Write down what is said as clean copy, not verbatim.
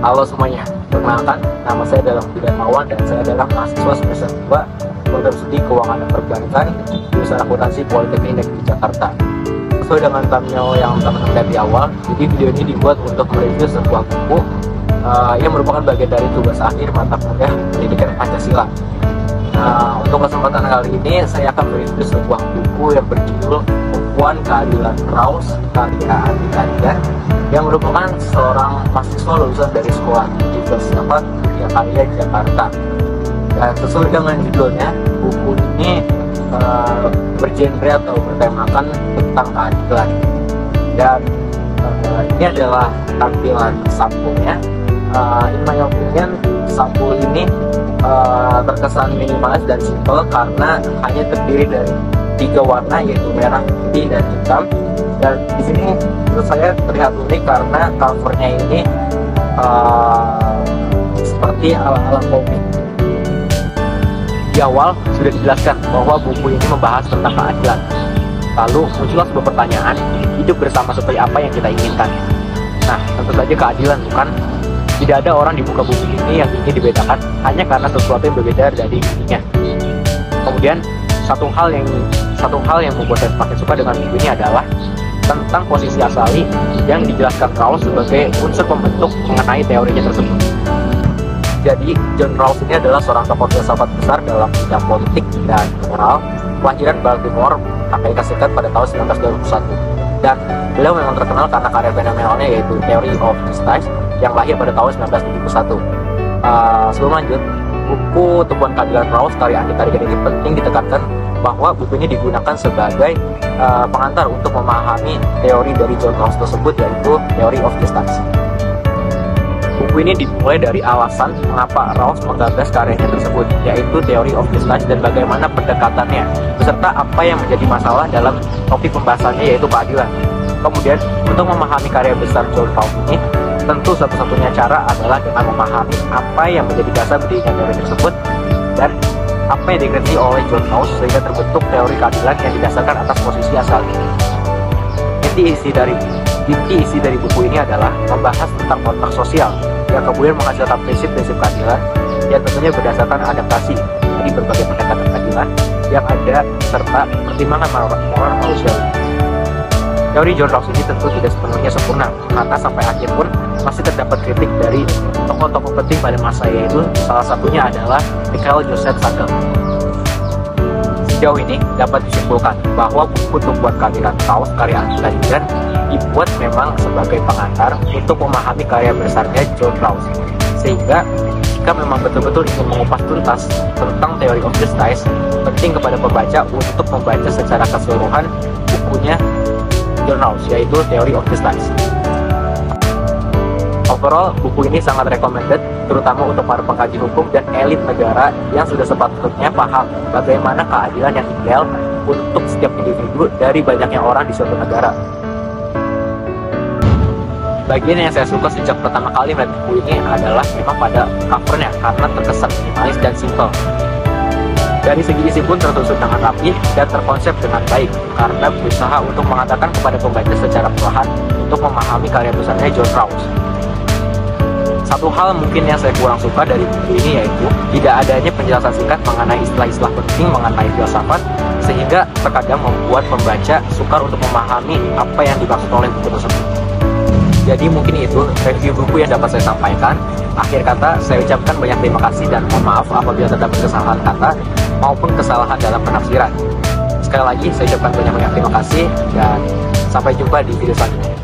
Halo semuanya, perkenalkan, nama saya adalah Budi Darmawan dan saya adalah mahasiswa semester 2 Program Studi Keuangan dan Perbankan jurusan Akuntansi Politeknik Negeri Jakarta. Sesuai dengan thumbnail yang teman-teman lihat di awal, jadi video ini dibuat untuk mereview sebuah buku yang merupakan bagian dari tugas akhir mata kuliah Pendidikan Pancasila. Untuk kesempatan kali ini saya akan mereview sebuah buku yang berjudul Tumpuan Keadilan Raus karya Andi Karigan yang merupakan seorang mahasiswa lulusan dari sekolah Universitas Dunia Karya Jakarta. Dan sesuai dengan judulnya, buku ini bergenre atau bertemakan tentang keadilan. Dan ini adalah tampilan sampulnya. In my opinion, sampul ini terkesan minimalis dan simple karena hanya terdiri dari 3 warna, yaitu merah, putih, dan hitam. Dan di sini menurut saya terlihat unik karena covernya ini seperti ala-ala komik. Di awal sudah dijelaskan bahwa buku ini membahas tentang keadilan. Lalu muncullah sebuah pertanyaan, hidup bersama seperti apa yang kita inginkan? Nah, tentu saja keadilan, bukan? Tidak ada orang di muka bumi ini yang ingin dibedakan hanya karena sesuatu yang berbeda dari dirinya. Kemudian satu hal yang membuat saya semakin suka dengan buku ini adalah tentang posisi asali yang dijelaskan Rawls sebagai unsur pembentuk mengenai teorinya tersebut. Jadi John Rawls ini adalah seorang tokoh filsafat besar dalam bidang politik dan moral, kelahiran Baltimore, Amerika Serikat pada tahun 1921. Dan beliau memang terkenal karena karya fenomenalnya yaitu Theory of Justice yang lahir pada tahun 1971. Sebelum lanjut, buku Tumpuan Keadilan Raus karya Andi Karigan ini penting ditekankan bahwa buku ini digunakan sebagai pengantar untuk memahami teori dari John Rawls tersebut, yaitu Theory of Justice. Buku ini dimulai dari alasan mengapa Rawls menggagas karyanya tersebut, yaitu Theory of Justice, dan bagaimana pendekatannya, beserta apa yang menjadi masalah dalam topik pembahasannya, yaitu keadilan. Kemudian, untuk memahami karya besar John Rawls ini, tentu satu-satunya cara adalah dengan memahami apa yang menjadi dasar berdirinya teori tersebut dan apa yang dikritisi oleh John Rawls sehingga terbentuk teori keadilan yang didasarkan atas posisi asal. Inti isi dari buku ini adalah membahas tentang kontrak sosial yang kemudian menghasilkan prinsip-prinsip keadilan yang tentunya berdasarkan adaptasi dari berbagai pendekatan keadilan yang ada serta pertimbangan moral manusiawi. Teori John Rawls ini tentu tidak sepenuhnya sempurna karena sampai akhir pun masih terdapat kritik dari tokoh-tokoh penting pada masa, yaitu salah satunya adalah Mikhail Joseph Sagel. Sejauh ini dapat disimpulkan bahwa buku Tumpuan Keadilan Raus karya Andi Karigan dibuat memang sebagai pengantar untuk memahami karya besarnya John Rawls, sehingga jika memang betul-betul ingin mengupas tuntas tentang Theory of Justice, penting kepada pembaca untuk membaca secara keseluruhan bukunya John Rawls, yaitu Theory of Justice. Overall, buku ini sangat recommended, terutama untuk para pengkaji hukum dan elit negara yang sudah sepatutnya paham bagaimana keadilan yang ideal untuk setiap individu dari banyaknya orang di suatu negara. Bagian yang saya suka sejak pertama kali melihat buku ini adalah memang pada covernya karena terkesan minimalis dan simple. Dari segi isi pun tersusun dengan rapi dan terkonsep dengan baik karena berusaha untuk mengatakan kepada pembaca secara perlahan untuk memahami karya besarnya John Rawls. Satu hal mungkin yang saya kurang suka dari buku ini yaitu tidak adanya penjelasan singkat mengenai istilah-istilah penting mengenai filsafat, sehingga terkadang membuat pembaca sukar untuk memahami apa yang dimaksud oleh buku tersebut. Jadi mungkin itu review buku yang dapat saya sampaikan. Akhir kata, saya ucapkan banyak terima kasih dan mohon maaf apabila terdapat kesalahan kata maupun kesalahan dalam penafsiran. Sekali lagi, saya ucapkan banyak terima kasih dan sampai jumpa di video selanjutnya.